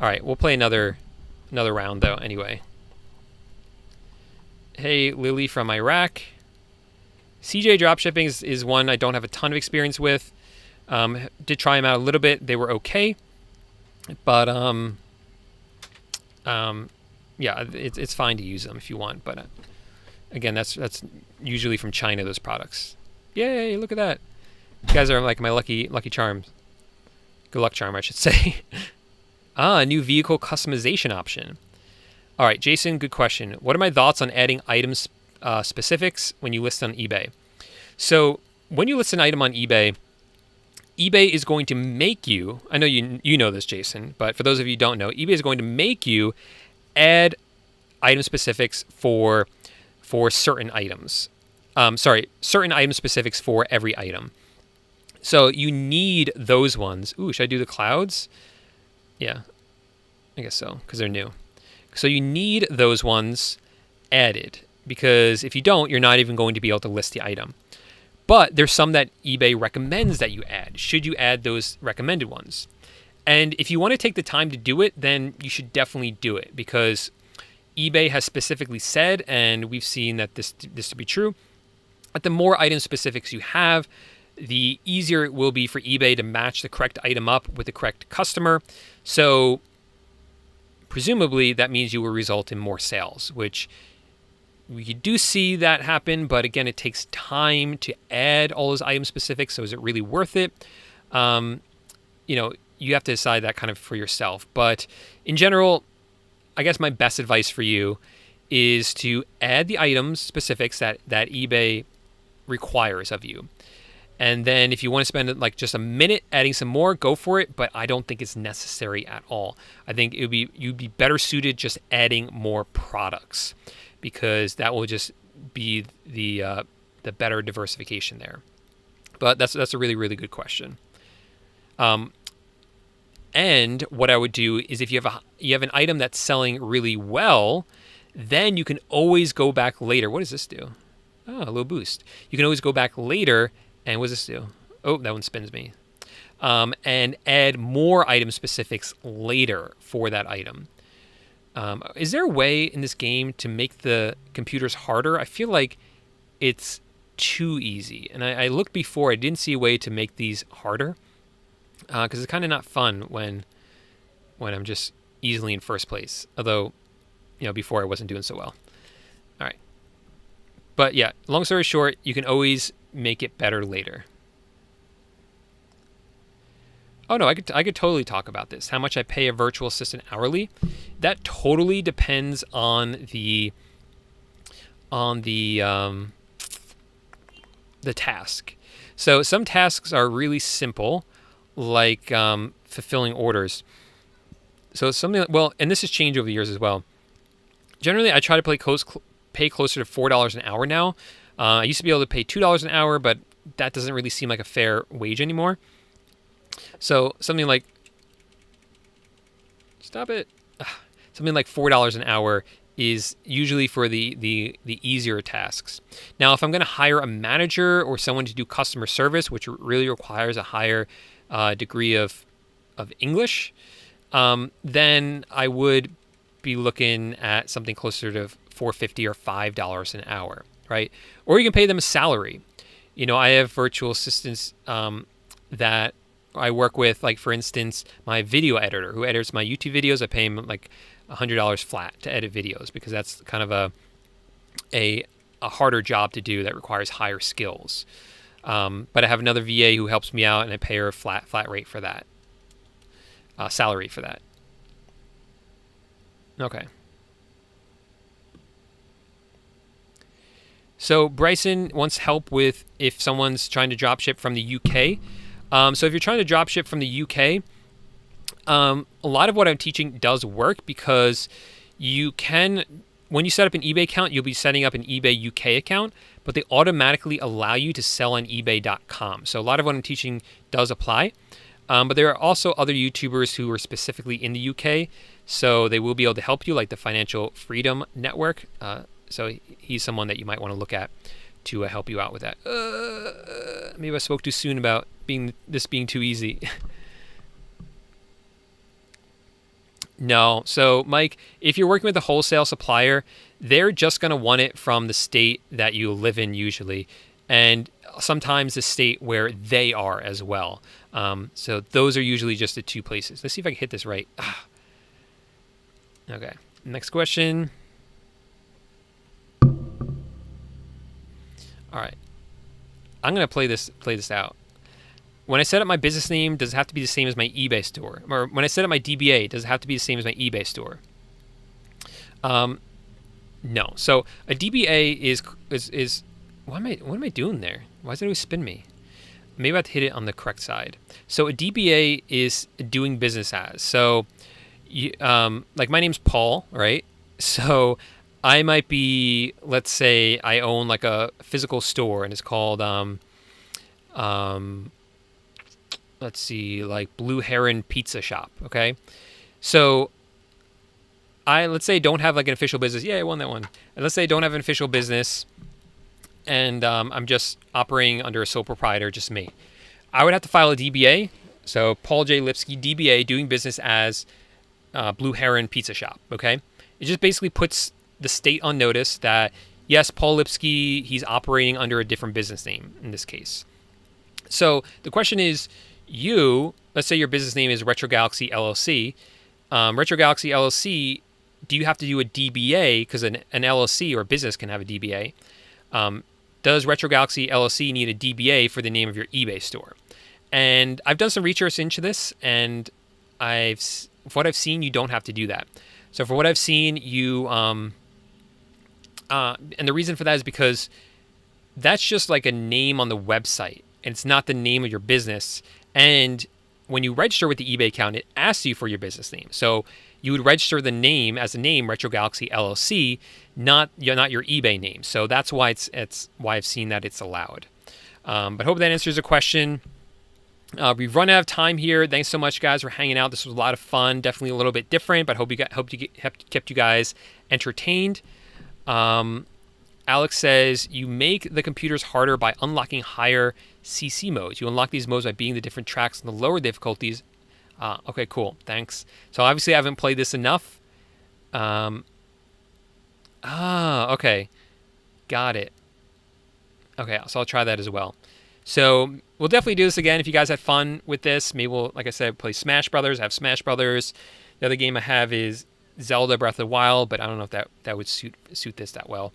All right, we'll play another round though. Anyway. Hey, Lily from Iraq. CJ dropshipping is one I don't have a ton of experience with. Did try them out a little bit. They were okay, but yeah, it's fine to use them if you want. But again, that's usually from China. Those products. Yay! Look at that. You guys are like my lucky charms. Good luck charm, I should say. A new vehicle customization option. All right, Jason, good question. What are my thoughts on adding items specifics when you list on eBay? So when you list an item on eBay, eBay is going to make you, I know you know this, Jason, but for those of you who don't know, eBay is going to make you add item specifics for certain items. Certain item specifics for every item. So you need those ones. Ooh, should I do the clouds? Yeah, I guess so, because they're new. So you need those ones added, because if you don't, you're not even going to be able to list the item. But there's some that eBay recommends that you add. Should you add those recommended ones? And if you want to take the time to do it, then you should definitely do it, because eBay has specifically said, and we've seen that this to be true, that the more item specifics you have, the easier it will be for eBay to match the correct item up with the correct customer. So presumably that means you will result in more sales, which we do see that happen, but again, it takes time to add all those item specifics. So is it really worth it? You have to decide that kind of for yourself. But in general, I guess my best advice for you is to add the items specifics that eBay requires of you. And then if you want to spend like just a minute adding some more, go for it. But I don't think it's necessary at all. I think you'd be better suited just adding more products, because that will just be the better diversification there. But that's a really, really good question. And what I would do is if you have an item that's selling really well, then you can always go back later. What does this do? Oh, a little boost. You can always go back later. And what does this do? Oh, that one spins me. And add more item specifics later for that item. Is there a way in this game to make the computers harder? I feel like it's too easy. And I looked before. I didn't see a way to make these harder. Because it's kind of not fun when I'm just easily in first place. Although, before I wasn't doing so well. All right. But yeah, long story short, you can always make it better later. Oh no, I could totally talk about this. How much I pay a virtual assistant hourly? That totally depends on the task. So some tasks are really simple, like fulfilling orders. So something and this has changed over the years as well. Generally, I try to pay closer to $4 an hour now. I used to be able to pay $2 an hour, but that doesn't really seem like a fair wage anymore. So something like something like $4 an hour is usually for the easier tasks. Now, if I'm going to hire a manager or someone to do customer service, which really requires a higher degree of English, then I would be looking at something closer to $4.50 or $5 an hour, right? Or you can pay them a salary. I have virtual assistants that I work with, like for instance, my video editor who edits my YouTube videos. I pay him like $100 flat to edit videos, because that's kind of a harder job to do that requires higher skills. But I have another VA who helps me out, and I pay her a flat rate for that, salary for that. Okay. So Bryson wants help with if someone's trying to dropship from the UK. So if you're trying to dropship from the UK, a lot of what I'm teaching does work, because you can, when you set up an eBay account, you'll be setting up an eBay UK account, but they automatically allow you to sell on ebay.com. So a lot of what I'm teaching does apply. But there are also other YouTubers who are specifically in the UK, so they will be able to help you, like the Financial Freedom Network. So he's someone that you might want to look at to help you out with that. Maybe I spoke too soon about this being too easy. No. So, Mike, if you're working with a wholesale supplier, they're just going to want it from the state that you live in usually, and sometimes the state where they are as well. So those are usually just the two places. Let's see if I can hit this right. Okay. Next question. All right. I'm going to play this out. When I set up my business name, does it have to be the same as my eBay store? Or when I set up my DBA, does it have to be the same as my eBay store? No. So a DBA is what am I doing there? Why does it always spin me? Maybe I have to hit it on the correct side. So a DBA is doing business as. So, like my name's Paul, right? So I might be, let's say I own like a physical store and it's called, let's see, like Blue Heron Pizza Shop. Okay. So let's say don't have like an official business. Yeah, I won that one. And let's say I don't have an official business and I'm just operating under a sole proprietor, just me. I would have to file a DBA. So Paul J Lipsky, DBA, doing business as Blue Heron Pizza Shop. Okay. It just basically puts the state on notice that, yes, Paul Lipsky, he's operating under a different business name in this case. So the question is, let's say your business name is Retro Galaxy LLC. Retro Galaxy LLC, do you have to do a DBA? Because an LLC or business can have a DBA. Does Retro Galaxy LLC need a DBA for the name of your eBay store? And I've done some research into this, and for what I've seen, you don't have to do that. So for what I've seen, and the reason for that is because that's just like a name on the website, and it's not the name of your business. And when you register with the eBay account, it asks you for your business name. So you would register the name as a name, Retro Galaxy LLC, not your eBay name. So that's why it's why I've seen that it's allowed. But hope that answers the question. We've run out of time here. Thanks so much, guys, for hanging out. This was a lot of fun. Definitely a little bit different, but hope kept you guys entertained. Alex says, you make the computers harder by unlocking higher CC modes. You unlock these modes by beating the different tracks in the lower difficulties. Okay, cool. Thanks. So obviously I haven't played this enough. Okay. Got it. Okay, so I'll try that as well. So we'll definitely do this again if you guys had fun with this. Maybe we'll, like I said, play Smash Brothers. I have Smash Brothers. The other game I have is Zelda Breath of the Wild, but I don't know if that would suit this that well.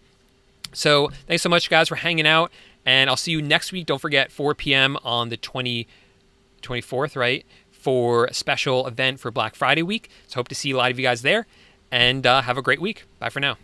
So thanks so much, guys, for hanging out, and I'll see you next week. Don't forget, 4 p.m. on the 24th, right, for a special event for Black Friday week. So hope to see a lot of you guys there, and have a great week. Bye for now.